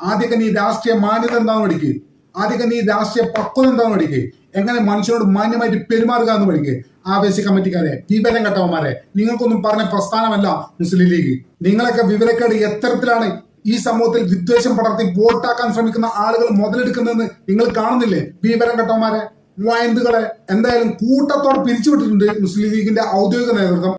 ആദ്യമൊക്കെ നീ രാഷ്ട്രീയ മാന്യത എന്താണെന്ന് പഠിക്കുക. ആദ്യമൊക്കെ നീ രാഷ്ട്രീയ പക്വത എന്താണെന്ന് പഠിക്കുക. എങ്ങനെ മനുഷ്യരോട് മാന്യമായിട്ട് പെരുമാറുക എന്ന് പഠിക്കുക. ആവേശ കമ്മിറ്റിക്കാരെ, വിവരം കെട്ടവന്മാരെ, നിങ്ങൾക്കൊന്നും പറഞ്ഞ പ്രസ്ഥാനമല്ല മുസ്ലിം ലീഗ്. നിങ്ങളൊക്കെ വിവരക്കേട് എത്തരത്തിലാണ് ഈ സമൂഹത്തിൽ വിദ്വേഷം പടർത്തി വോട്ടാക്കാൻ ശ്രമിക്കുന്ന ആളുകൾ മുതലെടുക്കുന്നതെന്ന് നിങ്ങൾ കാണുന്നില്ലേ? വിവരം കെട്ടവന്മാരെ, വയന്തുകളെ എന്തായാലും കൂട്ടത്തോടെ പിരിച്ചുവിട്ടിട്ടുണ്ട് മുസ്ലിം ലീഗിന്റെ ഔദ്യോഗിക നേതൃത്വം.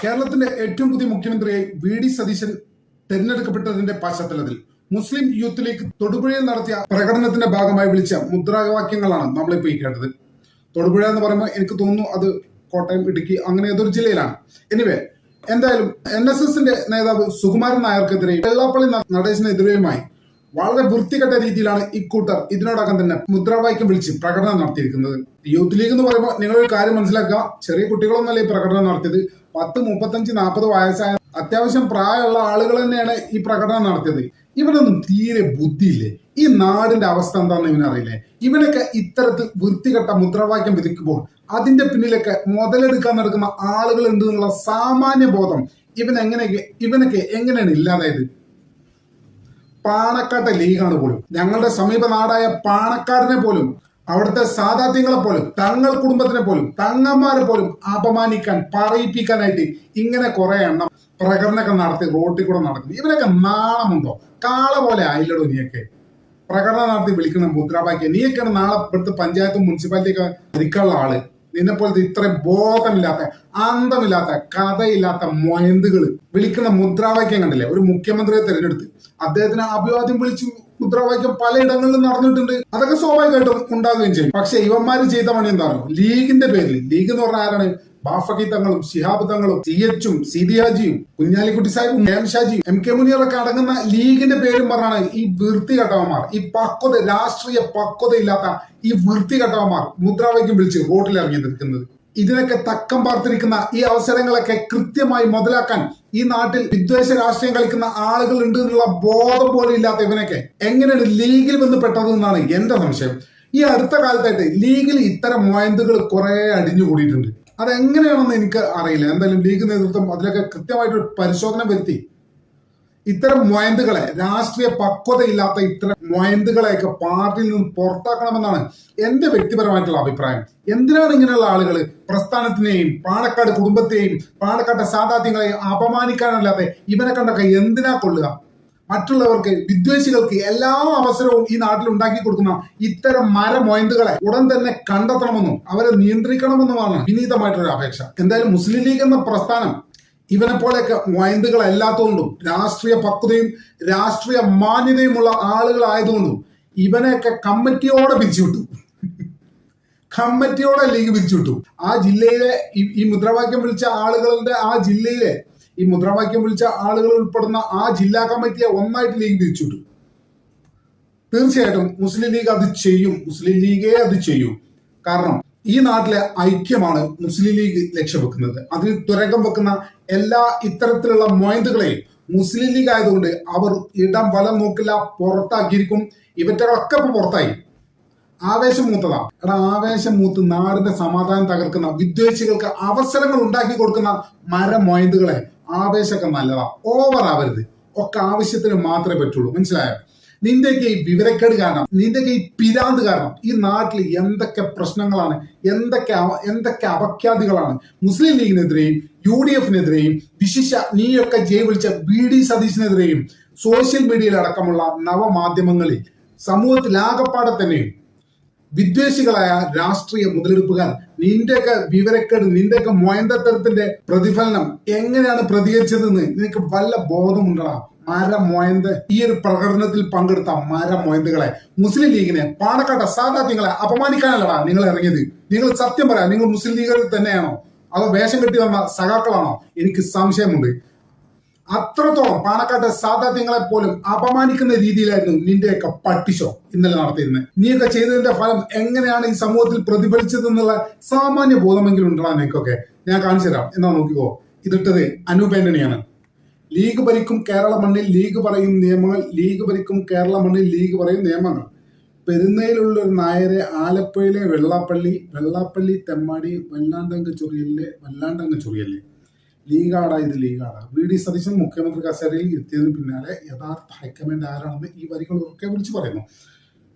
കേരളത്തിന്റെ ഏറ്റവും പുതിയ മുഖ്യമന്ത്രിയായി വി ഡി സതീശൻ തെരഞ്ഞെടുക്കപ്പെട്ടതിന്റെ പശ്ചാത്തലത്തിൽ മുസ്ലിം യൂത്ത് ലീഗ് തൊടുപുഴയിൽ നടത്തിയ പ്രകടനത്തിന്റെ ഭാഗമായി വിളിച്ച മുദ്രാവാക്യങ്ങളാണ് നമ്മളിപ്പോ ഈ കേട്ടത്. തൊടുപുഴ എന്ന് പറയുമ്പോൾ എനിക്ക് തോന്നുന്നു അത് കോട്ടയം, ഇടുക്കി അങ്ങനെ ഏതൊരു ജില്ലയിലാണ്. എനിവേ, എന്തായാലും NSSന്റെ നേതാവ് സുകുമാരൻ നായർക്കെതിരെ വെള്ളാപ്പള്ളി നടേശനെതിരെയുമായി വളരെ വൃത്തികെട്ട രീതിയിലാണ് ഇക്കൂട്ടർ ഇതിനോടകം തന്നെ മുദ്രാവാക്യം വിളിച്ച് പ്രകടനം നടത്തിയിരിക്കുന്നത്. യൂത്ത് ലീഗ് എന്ന് പറയുമ്പോൾ നിങ്ങളൊരു കാര്യം മനസ്സിലാക്കുക, ചെറിയ കുട്ടികളൊന്നല്ല ഈ പ്രകടനം നടത്തിയത്. 10, 35, 40 വയസ്സായ അത്യാവശ്യം പ്രായമുള്ള ആളുകൾ തന്നെയാണ് ഈ പ്രകടനം നടത്തിയത്. ഇവനൊന്നും തീരെ ബുദ്ധിയില്ലേ? ഈ നാടിന്റെ അവസ്ഥ എന്താണെന്ന് ഇവനറിയില്ലേ? ഇവനൊക്കെ ഇത്തരത്തിൽ വൃത്തികെട്ട മുദ്രാവാക്യം വിധിക്കുമ്പോൾ അതിന്റെ പിന്നിലൊക്കെ മുതലെടുക്കാൻ നടക്കുന്ന ആളുകൾ ഉണ്ട് എന്നുള്ള സാമാന്യ ബോധം ഇവനൊക്കെ എങ്ങനെയാണ് ഇല്ലാതായത്? പാണക്കാട്ടെ ലീഗാണ് പോലും, ഞങ്ങളുടെ സമീപ നാടായ പാണക്കാടിനെ പോലും, അവിടുത്തെ സാധാത്യങ്ങളെ പോലും, തങ്ങൾ കുടുംബത്തിനെ പോലും, തങ്ങന്മാരെ പോലും അപമാനിക്കാൻ, പറയിപ്പിക്കാനായിട്ട് ഇങ്ങനെ കുറെ എണ്ണം പ്രകടനമൊക്കെ നടത്തി റോട്ടിൽ കൂടെ നടക്കുന്നു. ഇവരൊക്കെ നാണമുണ്ടോ? കാള പോലെ ആയില്ലടോ നീയൊക്കെ. പ്രകടനം നടത്തി വിളിക്കുന്ന മുദ്രാവാക്യം. നീയൊക്കെയാണ് നാളെ ഇവിടുത്തെ പഞ്ചായത്തും മുനിസിപ്പാലിറ്റിയൊക്കെ ഭരിക്കാനുള്ള ആള്. നിന്നെ പോലത്തെ ഇത്രയും ബോധമില്ലാത്ത, അന്തമില്ലാത്ത, കഥയില്ലാത്ത മൊയന്തുകൾ വിളിക്കുന്ന മുദ്രാവാക്യം കണ്ടില്ലേ? ഒരു മുഖ്യമന്ത്രിയെ തെരഞ്ഞെടുത്ത് അദ്ദേഹത്തിന് അഭിവാദ്യം വിളിച്ചു മുദ്രാവാക്യം പലയിടങ്ങളിലും നടന്നിട്ടുണ്ട്. അതൊക്കെ സ്വാഭാവികമായിട്ടും ഉണ്ടാവുകയും ചെയ്യും. പക്ഷെ ഇവന്മാര് ചെയ്ത പണി എന്താണോ? ലീഗിന്റെ പേരിൽ, ലീഗ് എന്ന് പറഞ്ഞാൽ ആരാണ്? ബാഫക്കി തങ്ങളും, ശിഹാബ് തങ്ങളും, CH-ഉം, സീതിയാജിയും, കുഞ്ഞാലിക്കുട്ടി സാഹിബും, ഷാജിയും, MK മുനീറൊക്കെ അടങ്ങുന്ന ലീഗിന്റെ പേരും പറഞ്ഞാണ് ഈ വൃത്തികെട്ടവന്മാർ, ഈ രാഷ്ട്രീയ പക്വത ഇല്ലാത്ത ഈ വൃത്തികെട്ടവന്മാർ മുദ്രാവാക്യം വിളിച്ച് റോട്ടിലിറങ്ങി നിൽക്കുന്നത്. ഇതിനൊക്കെ തക്കം പാർത്തിരിക്കുന്ന ഈ അവസരങ്ങളൊക്കെ കൃത്യമായി മുതലാക്കാൻ ഈ നാട്ടിൽ വിദ്വേഷ രാഷ്ട്രീയം കളിക്കുന്ന ആളുകൾ ഉണ്ട് എന്നുള്ള ബോധം പോലും ഇല്ലാത്ത ഇവനൊക്കെ എങ്ങനെയാണ് ലീഗിൽ ബന്ധപ്പെട്ടത് എന്നാണ് എന്റെ സംശയം. ഈ അടുത്ത കാലത്തായിട്ട് ലീഗിൽ ഇത്തരം മൊയന്തുകൾ കുറെ അടിഞ്ഞുകൂടിയിട്ടുണ്ട്. അതെങ്ങനെയാണെന്ന് എനിക്ക് അറിയില്ല. എന്തായാലും ലീഗ് നേതൃത്വം അതിലൊക്കെ കൃത്യമായിട്ടൊരു പരിശോധന വരുത്തി ഇത്തരം മൊയന്തുകളെ, രാഷ്ട്രീയ പക്വതയില്ലാത്ത ഇത്തരം മൊയന്തുകളെയൊക്കെ പാർട്ടിയിൽ നിന്ന് പുറത്താക്കണമെന്നാണ് എന്റെ വ്യക്തിപരമായിട്ടുള്ള അഭിപ്രായം. എന്തിനാണ് ഇങ്ങനെയുള്ള ആളുകൾ പ്രസ്ഥാനത്തിനെയും പാണക്കാട് കുടുംബത്തെയും പാണക്കാട്ടെ സാധാത്യങ്ങളെയും അപമാനിക്കാനല്ലാതെ ഇവനെ കണ്ടൊക്കെ എന്തിനാ കൊള്ളുക? മറ്റുള്ളവർക്ക്, വിദ്വേഷികൾക്ക് എല്ലാ അവസരവും ഈ നാട്ടിൽ ഉണ്ടാക്കി കൊടുക്കുന്ന ഇത്തരം മൊയന്തുകളെ ഉടൻ തന്നെ കണ്ടെത്തണമെന്നും അവരെ നിയന്ത്രിക്കണമെന്നുമാണ് വിനീതമായിട്ടൊരു അപേക്ഷ. എന്തായാലും മുസ്ലിം ലീഗ് എന്ന പ്രസ്ഥാനം ഇവനെ പോലെയൊക്കെ മൊയന്തുകളല്ലാത്തതുകൊണ്ടും രാഷ്ട്രീയ പക്വതയും രാഷ്ട്രീയ മാന്യതയുമുള്ള ആളുകളായതുകൊണ്ടും ഇവനെയൊക്കെ കമ്മിറ്റിയോടെ പിരിച്ചുവിട്ടു. കമ്മിറ്റിയോടെ ലീഗ് പിരിച്ചുവിട്ടു. ആ ജില്ലയിലെ ഈ മുദ്രാവാക്യം വിളിച്ച ആളുകളുടെ ആ ജില്ലയിലെ ഈ മുദ്രാവാക്യം വിളിച്ച ആളുകൾ ഉൾപ്പെടുന്ന ആ ജില്ലാ കമ്മിറ്റിയെ ഒന്നായിട്ട് ലീഗ് തിരിച്ചുവിട്ടു. തീർച്ചയായിട്ടും മുസ്ലിം ലീഗ് അത് ചെയ്യും. മുസ്ലിം ലീഗേ അത് ചെയ്യും. കാരണം ഈ നാട്ടിലെ ഐക്യമാണ് മുസ്ലിം ലീഗ് ലക്ഷ്യം വെക്കുന്നത്. അതിന് തുരങ്കം വെക്കുന്ന എല്ലാ ഇത്തരത്തിലുള്ള മൊയന്തുകളെയും മുസ്ലിം ലീഗ് ആയതുകൊണ്ട് അവർ ഇടം വലം നോക്കില്ല, പുറത്താക്കിയിരിക്കും. ഇവറ്റകളൊക്കെ ഇപ്പൊ പുറത്തായി. ആവേശം മൂത്തതാ. ആവേശം മൂത്ത് നാടിന്റെ സമാധാനം തകർക്കുന്ന വിദ്വേഷികൾക്ക് അവസരങ്ങൾ ഉണ്ടാക്കി കൊടുക്കുന്ന മൊയന്തുകളെ ആവേശമൊക്കെ നല്ലതാ, ഓവർ ആവരുത്. ഒക്കെ ആവശ്യത്തിന് മാത്രമേ പറ്റുള്ളൂ. മനസ്സിലായോ? നിന്റെയൊക്കെ ഈ വിവരക്കേട് കാരണം, നിന്റെയൊക്കെ ഈ പിരാന്ത് കാരണം ഈ നാട്ടിൽ എന്തൊക്കെ പ്രശ്നങ്ങളാണ്, എന്തൊക്കെ അപഖ്യാതികളാണ് മുസ്ലിം ലീഗിനെതിരെയും UDF-നെതിരെയും വിശിഷ്ട നീയൊക്കെ വിളിച്ച VD സതീശിനെതിരെയും സോഷ്യൽ മീഡിയയിൽ അടക്കമുള്ള നവമാധ്യമങ്ങളിൽ സമൂഹത്തിലാകപ്പാടെ തന്നെയും വിദ്വേഷികളായ രാഷ്ട്രീയ മുതലെടുപ്പുകാർ നിന്റെയൊക്കെ വിവരക്കേട്, നിന്റെയൊക്കെ മൊയന്തത്തരത്തിന്റെ പ്രതിഫലനം എങ്ങനെയാണ് പ്രതികരിച്ചതെന്ന് നിനക്ക് വല്ല ബോധമുണ്ടടാ? മരമൊയന്ത് ഈ ഒരു പ്രകടനത്തിൽ പങ്കെടുത്ത മരമൊയന്തുകളെ, മുസ്ലിം ലീഗിനെ, പാണക്കാട്ടെ സാധാത്യങ്ങളെ അപമാനിക്കാനല്ലടാ നിങ്ങൾ ഇറങ്ങിയത്. നിങ്ങൾ സത്യം പറയാം, നിങ്ങൾ മുസ്ലിം ലീഗിൽ തന്നെയാണോ അതോ വേഷം കെട്ടി വന്ന സഖാക്കളാണോ? എനിക്ക് സംശയമുണ്ട്. അത്രത്തോളം പാണക്കാട്ടെ സാധാത്യങ്ങളെ പോലും അപമാനിക്കുന്ന രീതിയിലായിരുന്നു നിന്റെയൊക്കെ പട്ടിഷോ ഇന്നലെ നടത്തിയിരുന്നത്. നീയൊക്കെ ചെയ്തതിന്റെ ഫലം എങ്ങനെയാണ് ഈ സമൂഹത്തിൽ പ്രതിഫലിച്ചതെന്നുള്ള സാമാന്യ ബോധമെങ്കിലും ഉണ്ടാ നിനക്കൊക്കെ. ഞാൻ കാണിച്ചു തരാം, എന്നാ നോക്കിക്കോ. ഇതിട്ടത് അനൂപ് ആന്റണിയാണ്. ലീഗ് ഭരിക്കും കേരള മണ്ണിൽ ലീഗ് പറയും നിയമങ്ങൾ, ലീഗ് ഭരിക്കും കേരള മണ്ണിൽ ലീഗ് പറയും നിയമങ്ങൾ. പെരുന്നയിലുള്ള ഒരു നായരെ ആലപ്പുഴയിലെ വെള്ളാപ്പള്ളി തെമ്മാടി വല്ലാണ്ടങ്ങ് ചൊറിയല്ലേ ലീഗാടാ, ഇത് ലീഗാടാ. VD സതീശൻ മുഖ്യമന്ത്രി കസേരയിൽ എത്തിയതിനു പിന്നാലെ യഥാർത്ഥ ഹൈക്കമാൻഡ് ആരാണെന്ന് ഈ വരികളൊക്കെ വിളിച്ചു പറയുന്നു.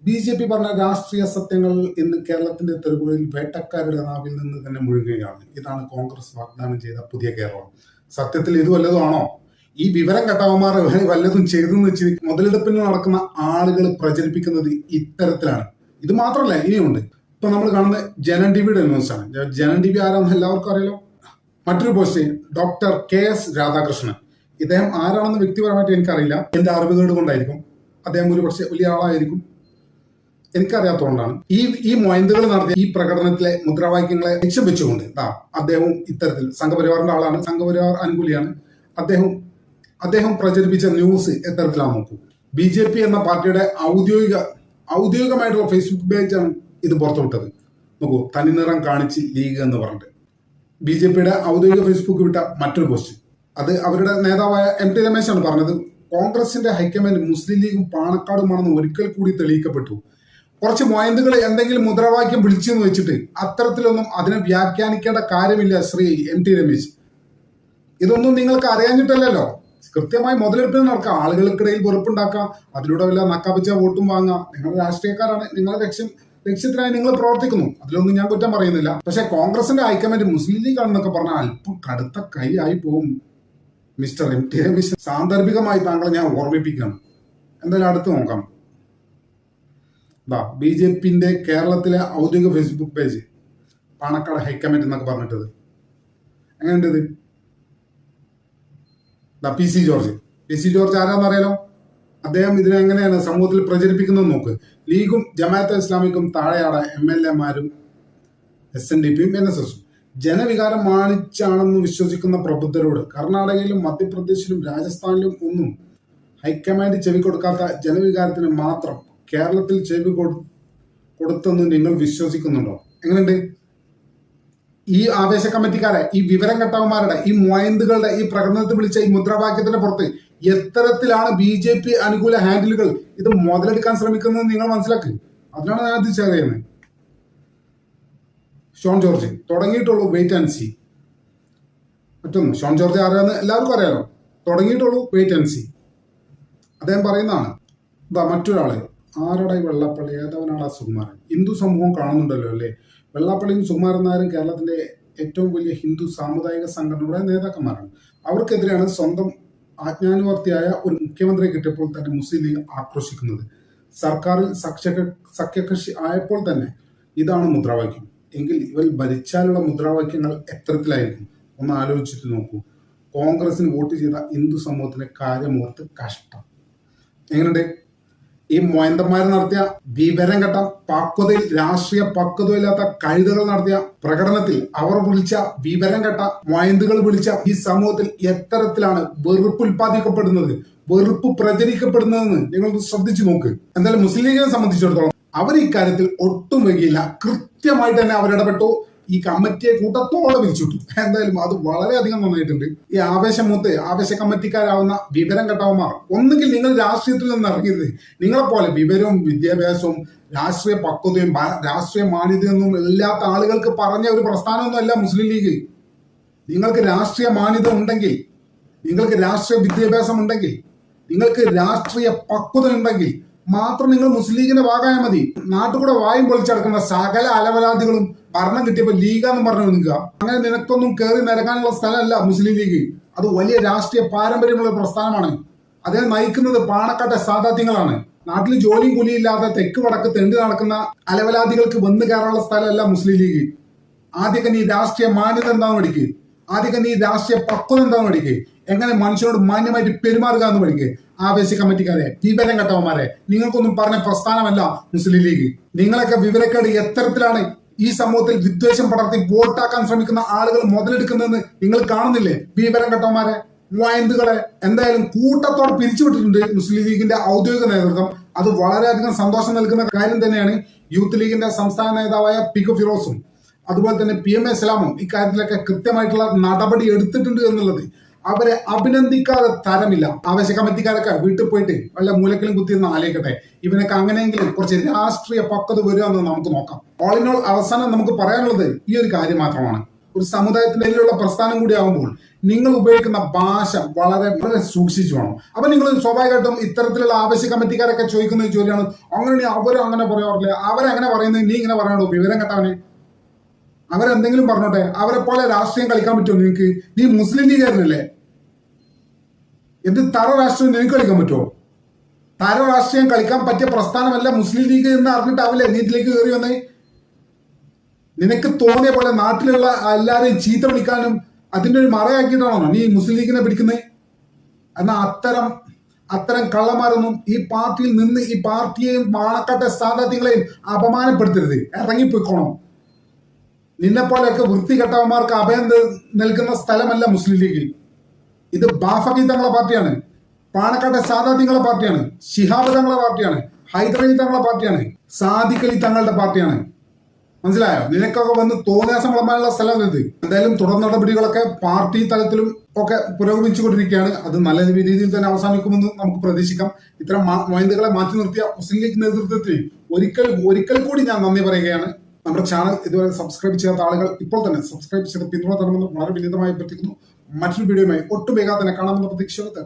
BJP പറഞ്ഞ രാഷ്ട്രീയ സത്യങ്ങൾ ഇന്ന് കേരളത്തിന്റെ തെരുവുകളിൽ വേട്ടക്കാരുടെ നാവിൽ നിന്ന് തന്നെ മുഴുകുകയാണ്. ഇതാണ് കോൺഗ്രസ് വാഗ്ദാനം ചെയ്ത പുതിയ കേരളം. സത്യത്തിൽ ഇത് വല്ലതും ആണോ? ഈ വിവരം കെട്ടവന്മാർ വല്ലതും ചെയ്തെന്ന് വെച്ച് മുതലെടുപ്പിന് നടക്കുന്ന ആളുകൾ പ്രചരിപ്പിക്കുന്നത് ഇത്തരത്തിലാണ്. ഇത് മാത്രമല്ല, ഇനിയുണ്ട്. ഇപ്പൊ നമ്മൾ കാണുന്ന ജനൻ ടിവിയുടെ ന്യൂസാണ്. ജനൻ TV ആരാണെന്ന് എല്ലാവർക്കും അറിയാലോ. മറ്റൊരു പോസ്റ്റ് ഡോക്ടർ KS രാധാകൃഷ്ണൻ. ഇദ്ദേഹം ആരാണെന്ന് വ്യക്തിപരമായിട്ട് എനിക്കറിയില്ല. എന്റെ അറിവുകേട് കൊണ്ടായിരിക്കും. അദ്ദേഹം ഒരു പക്ഷേ വലിയ ആളായിരിക്കും, എനിക്കറിയാത്തതുകൊണ്ടാണ്. ഈ മൊയന്തുകൾ നടത്തിയ ഈ പ്രകടനത്തിലെ മുദ്രാവാക്യങ്ങളെ ലക്ഷ്യം വെച്ചുകൊണ്ട് അദ്ദേഹവും ഇത്തരത്തിൽ സംഘപരിവാറിന്റെ ആളാണ്, സംഘപരിവാർ അനുകൂലിയാണ്. അദ്ദേഹം പ്രചരിപ്പിച്ച ന്യൂസ് എത്തരത്തിലാണെന്ന് നോക്കൂ. BJP എന്ന പാർട്ടിയുടെ ഔദ്യോഗികമായിട്ടുള്ള ഫേസ്ബുക്ക് പേജാണ് ഇത് പുറത്തുവിട്ടത്. നോക്കൂ, തനിനിറം കാണിച്ച് ലീഗ് എന്ന് പറഞ്ഞിട്ട് BJPയുടെ ഔദ്യോഗിക ഫേസ്ബുക്ക് വിട്ട മറ്റൊരു പോസ്റ്റ്. അത് അവരുടെ നേതാവായ MT രമേശാണ് പറഞ്ഞത്. കോൺഗ്രസിന്റെ ഹൈക്കമാൻഡ് മുസ്ലിം ലീഗും പാണക്കാടുമാണെന്ന് ഒരിക്കൽ കൂടി തെളിയിക്കപ്പെട്ടു. കുറച്ച് മൊയന്തുകൾ എന്തെങ്കിലും മുദ്രാവാക്യം വിളിച്ചെന്ന് വെച്ചിട്ട് അത്തരത്തിലൊന്നും അതിനെ വ്യാഖ്യാനിക്കേണ്ട കാര്യമില്ല ശ്രീ MT രമേശ്. ഇതൊന്നും നിങ്ങൾക്ക് അറിയാഞ്ഞിട്ടല്ലല്ലോ. കൃത്യമായി മുതലെടുപ്പിന് നടക്കാം, ആളുകൾക്കിടയിൽ വെറുപ്പുണ്ടാക്കാം, അതിലൂടെ വല്ല നക്കാപ്പിച്ച വോട്ടും വാങ്ങാം. നിങ്ങൾ രാഷ്ട്രീയക്കാരാണ്, നിങ്ങളുടെ ലക്ഷ്യത്തിനായി നിങ്ങൾ പ്രവർത്തിക്കുന്നു, അതിലൊന്നും ഞാൻ കുറ്റം പറയുന്നില്ല. പക്ഷെ കോൺഗ്രസിന്റെ ഹൈക്കമാൻഡ് മുസ്ലിം ലീഗ് ആണെന്നൊക്കെ പറഞ്ഞാൽ അല്പം കടുത്ത കൈ ആയി പോകും മിസ്റ്റർ MT രമേശ്. സാന്ദർഭികമായി താങ്കളെ ഞാൻ ഓർമ്മിപ്പിക്കണം. എന്തായാലും അടുത്ത് നോക്കാം. BJPന്റെ കേരളത്തിലെ ഔദ്യോഗിക ഫേസ്ബുക്ക് പേജ് പാണക്കാട് ഹൈക്കമാൻഡ് എന്നൊക്കെ പറഞ്ഞിട്ടത് എങ്ങനെയുണ്ട്? PC ജോർജ് ആരാന്നറിയാലോ. അദ്ദേഹം ഇതിനെ എങ്ങനെയാണ് സമൂഹത്തിൽ പ്രചരിപ്പിക്കുന്നത് നോക്ക്. ലീഗും ജമാഅത്തെ ഇസ്ലാമിക്കും താഴെയാടെ MLA-മാരും SNDP-യും NSS-ഉം ജനവികാരം മാനിച്ചാണെന്ന് വിശ്വസിക്കുന്ന പ്രബുദ്ധരോട് കർണാടകയിലും മധ്യപ്രദേശിലും രാജസ്ഥാനിലും ഒന്നും ഹൈക്കമാൻഡ് ചെവി കൊടുക്കാത്ത ജനവികാരത്തിന് മാത്രം കേരളത്തിൽ ചെവി കൊടുത്തെന്ന് നിങ്ങൾ വിശ്വസിക്കുന്നുണ്ടോ? എങ്ങനെയുണ്ട്? ഈ ആവേശ കമ്മിറ്റിക്കാരെ, ഈ വിവരം കെട്ടവന്മാരുടെ, ഈ മൊയന്തുകളുടെ ഈ പ്രകടനത്തിൽ വിളിച്ച ഈ മുദ്രാവാക്യത്തിന്റെ പുറത്ത് എത്തരത്തിലാണ് BJP അനുകൂല ഹാൻഡിലുകൾ ഇത് മുതലെടുക്കാൻ ശ്രമിക്കുന്നത് നിങ്ങൾ മനസ്സിലാക്കുക. അതിനാണ് ഞാൻ ഇത് ഷെയർ ചെയ്യുന്നത്. ഷോൺ ജോർജ് തുടങ്ങിയിട്ടുള്ളൂ, വെയിറ്റ് ആൻഡ് സി. മറ്റൊന്ന്, ഷോൺ ജോർജ് ആരാന്ന് എല്ലാവർക്കും അറിയാലോ. തുടങ്ങിയിട്ടുള്ളൂ, വെയിറ്റ് ആൻഡ് സി. അദ്ദേഹം പറയുന്നതാണ്. മറ്റൊരാള് ആരുടെ വെള്ളാപ്പള്ളി, ഏതവനാണ് ആ സുകുമാരൻ? ഹിന്ദു സമൂഹം കാണുന്നുണ്ടല്ലോ അല്ലേ? വെള്ളാപ്പള്ളിയും സുകുമാരൻ നായരും കേരളത്തിന്റെ ഏറ്റവും വലിയ ഹിന്ദു സാമുദായിക സംഘടനയുടെ നേതാക്കന്മാരാണ്. അവർക്കെതിരെയാണ് സ്വന്തം ആജ്ഞാനുവർത്തിയായ ഒരു മുഖ്യമന്ത്രിയെ കിട്ടിയപ്പോൾ തന്നെ മുസ്ലിം ലീഗ് ആക്രോശിക്കുന്നത്. സർക്കാരിൽ സഖ്യകക്ഷി ആയപ്പോൾ തന്നെ ഇതാണ് മുദ്രാവാക്യം. എങ്കിൽ ഇവർ ഭരിച്ചാലുള്ള മുദ്രാവാക്യങ്ങൾ എത്തരത്തിലായിരിക്കും? ഒന്ന് ആലോചിച്ചിട്ട് നോക്കൂ. കോൺഗ്രസിന് വോട്ട് ചെയ്ത ഹിന്ദു സമൂഹത്തിന്റെ കാര്യമോർത്ത് കഷ്ടം. എങ്ങനെയുണ്ട്? ഈ മൊയന്തന്മാർ നടത്തിയ വിവരം കെട്ട പക്വതയിൽ, രാഷ്ട്രീയ പക്വതയില്ലാത്ത കഴുതകൾ നടത്തിയ പ്രകടനത്തിൽ അവർ വിളിച്ച വിവരം കെട്ട മൊയന്തുകൾ വിളിച്ച ഈ സമൂഹത്തിൽ എത്തരത്തിലാണ് വെറുപ്പ് ഉൽപ്പാദിക്കപ്പെടുന്നത്, വെറുപ്പ് പ്രചരിക്കപ്പെടുന്നതെന്ന് നിങ്ങൾ ശ്രദ്ധിച്ചു നോക്ക്. എന്തായാലും മുസ്ലിം ലീഗിനെ സംബന്ധിച്ചിടത്തോളം അവർ ഇക്കാര്യത്തിൽ ഒട്ടും വൈകിയില്ല. കൃത്യമായിട്ട് തന്നെ അവരിടപെട്ടു. ഈ കമ്മിറ്റിയെ കൂട്ടത്തോടെ പിരിച്ചുവിട്ടു. എന്തായാലും അത് വളരെയധികം നന്നായിട്ടുണ്ട്. ഈ ആവേശ കമ്മിറ്റിക്കാരാവുന്ന വിവരം കെട്ടവന്മാർ, ഒന്നുകിൽ നിങ്ങൾ രാഷ്ട്രീയത്തിൽ നിന്ന് ഇറങ്ങരുത്. നിങ്ങളെപ്പോലെ വിവരവും വിദ്യാഭ്യാസവും രാഷ്ട്രീയ പക്വതയും രാഷ്ട്രീയ മാന്യതയൊന്നും ഇല്ലാത്ത ആളുകൾക്ക് പറഞ്ഞ ഒരു പ്രസ്ഥാനമൊന്നുമല്ല മുസ്ലിം ലീഗ്. നിങ്ങൾക്ക് രാഷ്ട്രീയ മാന്യത ഉണ്ടെങ്കിൽ, നിങ്ങൾക്ക് രാഷ്ട്രീയ വിദ്യാഭ്യാസം ഉണ്ടെങ്കിൽ, നിങ്ങൾക്ക് രാഷ്ട്രീയ പക്വത ഉണ്ടെങ്കിൽ മാത്രം നിങ്ങൾ മുസ്ലിം ലീഗിന്റെ ഭാഗമായാൽ മതി. നാട്ടുകൂടെ വായും പൊളിച്ചടക്കുന്ന സകല അലവലാദികളും ഭരണം കിട്ടിയപ്പോ ലീഗാന്ന് പറഞ്ഞു നിൽക്കുക. അങ്ങനെ നിനക്കൊന്നും കയറി നിരക്കാനുള്ള സ്ഥലമല്ല മുസ്ലിം ലീഗ്. അത് വലിയ രാഷ്ട്രീയ പാരമ്പര്യമുള്ള പ്രസ്ഥാനമാണ്. അതിനെ നയിക്കുന്നത് പാണക്കാട്ടെ സാദാത്യങ്ങളാണ്. നാട്ടിൽ ജോലിയും കൂലിയില്ലാതെ തെക്ക് വടക്ക് തെണ്ടി നടക്കുന്ന അലവലാദികൾക്ക് വന്നു കയറാനുള്ള സ്ഥലമല്ല മുസ്ലിം ലീഗ്. ആദ്യമൊക്കെ നീ രാഷ്ട്രീയ മാന്യത എന്താണെന്ന് പഠിക്ക്. ആദ്യമൊക്കെ നീ രാഷ്ട്രീയ പക്വത എന്താണെന്ന് പഠിക്ക്. എങ്ങനെ മനുഷ്യനോട് മാന്യമായിട്ട് പെരുമാറുക എന്ന് പഠിക്ക്. ആവേശ കമ്മിറ്റിക്കാരെ, വിവരം കെട്ടവന്മാരെ, നിങ്ങൾക്കൊന്നും പറഞ്ഞ പ്രസ്ഥാനമല്ല മുസ്ലിം ലീഗ്. നിങ്ങളൊക്കെ വിവരക്കേട് എത്തരത്തിലാണ് ഈ സമൂഹത്തിൽ വിദ്വേഷം പടർത്തി വോട്ടാക്കാൻ ശ്രമിക്കുന്ന ആളുകൾ മുതലെടുക്കുന്നതെന്ന് നിങ്ങൾ കാണുന്നില്ലേ? വിവരം കെട്ടവന്മാരെ, വയന്തുകളെ എന്തായാലും കൂട്ടത്തോടെ പിരിച്ചുവിട്ടിട്ടുണ്ട് മുസ്ലിം ലീഗിന്റെ ഔദ്യോഗിക നേതൃത്വം. അത് വളരെയധികം സന്തോഷം നൽകുന്ന കാര്യം തന്നെയാണ്. യൂത്ത് ലീഗിന്റെ സംസ്ഥാന നേതാവായ പി.കെ. ഫിറോസും അതുപോലെ തന്നെ PMA സലാമും ഇക്കാര്യത്തിലൊക്കെ കൃത്യമായിട്ടുള്ള നടപടി എടുത്തിട്ടുണ്ട് എന്നുള്ളത് അവരെ അഭിനന്ദിക്കാതെ തരമില്ല. ആവേശ കമ്മിറ്റിക്കാരൊക്കെ വീട്ടിൽ പോയിട്ട് വല്ല മൂലക്കിലും കുത്തിയെന്ന് ആലോചിക്കട്ടെ. ഇവനൊക്കെ അങ്ങനെയെങ്കിലും കുറച്ച് രാഷ്ട്രീയ പക്വത വരിക എന്ന് നമുക്ക് നോക്കാം. ഓൾ ഇൻ ഓൾ അവസാനം നമുക്ക് പറയാനുള്ളത് ഈ ഒരു കാര്യം മാത്രമാണ്. ഒരു സമുദായത്തിലുള്ള പ്രസ്ഥാനം കൂടി ആകുമ്പോൾ നിങ്ങൾ ഉപയോഗിക്കുന്ന ഭാഷ വളരെ വളരെ സൂക്ഷിച്ചു വേണം. അപ്പൊ നിങ്ങൾ സ്വാഭാവികമായിട്ടും ഇത്തരത്തിലുള്ള ആവശ്യ കമ്മിറ്റിക്കാരൊക്കെ ചോദിക്കുന്ന ഒരു ചോദ്യമാണ്, അങ്ങനെ അവരങ്ങനെ പറയാറില്ല, അവരെങ്ങനെ പറയുന്നത് നീ ഇങ്ങനെ പറയണോ? വിവരം കേട്ടവനെ, അവരെന്തെങ്കിലും പറഞ്ഞോട്ടെ. അവരെ പോലെ രാഷ്ട്രീയം കളിക്കാൻ പറ്റുമോ നിനക്ക്? നീ മുസ്ലിം ലീഗായിരുന്നല്ലേ? എന്ത് തറ രാഷ്ട്രീയം നിനക്ക് കളിക്കാൻ പറ്റുമോ? തറ രാഷ്ട്രീയം കളിക്കാൻ പറ്റിയ പ്രസ്ഥാനമല്ല മുസ്ലിം ലീഗ് എന്ന് അറിഞ്ഞിട്ടാവില്ലേ നീ ഇതിലേക്ക് കയറി വന്നേ? നിനക്ക് തോന്നിയ പോലെ നാട്ടിലുള്ള എല്ലാരെയും ചീത്ത വിളിക്കാനും അതിന്റെ ഒരു മറയാക്കിയിട്ടാണോ നീ മുസ്ലിം ലീഗിനെ പിടിക്കുന്നത്? എന്നാൽ അത്തരം കള്ളന്മാരൊന്നും ഈ പാർട്ടിയിൽ നിന്ന് ഈ പാർട്ടിയെയും പാണക്കാട്ടെ സാധാത്യങ്ങളെയും അപമാനപ്പെടുത്തരുത്. ഇറങ്ങിപ്പോയിക്കോണം. നിന്നെപ്പോലെയൊക്കെ വൃത്തികെട്ടവന്മാർക്ക് അഭയം നൽകുന്ന സ്ഥലമല്ല മുസ്ലിം ലീഗ്. ഇത് ബാഫക്കി തങ്ങളെ പാർട്ടിയാണ്, പാണക്കാട്ടെ സാദാത്യങ്ങളെ പാർട്ടിയാണ്, ശിഹാബ് തങ്ങളെ പാർട്ടിയാണ്, ഹൈദരലി തങ്ങളെ പാർട്ടിയാണ്, സാദിഖ് അലി തങ്ങളുടെ പാർട്ടിയാണ്. മനസ്സിലായോ? നിനക്കൊക്കെ വന്ന് തോന്നിയാസം വിളമ്പാനുള്ള സ്ഥലം ഇത്. എന്തായാലും തുടർ നടപടികളൊക്കെ പാർട്ടി തലത്തിലും ഒക്കെ പുരോഗമിച്ചുകൊണ്ടിരിക്കുകയാണ്. അത് നല്ല രീതിയിൽ തന്നെ അവസാനിക്കുമെന്ന് നമുക്ക് പ്രതീക്ഷിക്കാം. ഇത്തരം മൈന്ദുകളെ മാറ്റി നിർത്തിയ മുസ്ലിം ലീഗ് നേതൃത്വത്തിൽ ഒരിക്കൽ കൂടി ഞാൻ നന്ദി പറയുകയാണ്. നമ്മുടെ ചാനൽ ഇതുവരെ സബ്സ്ക്രൈബ് ചെയ്യാത്ത ആളുകൾ ഇപ്പോൾ തന്നെ സബ്സ്ക്രൈബ് ചെയ്ത് പിന്തുണ തരണമെന്ന് വളരെ വിനീതമായി അഭ്യർത്ഥിക്കുന്നു. മറ്റൊരു വീഡിയോയുമായി ഒട്ടും വേഗം തന്നെ കാണാമെന്ന പ്രതീക്ഷയോടെ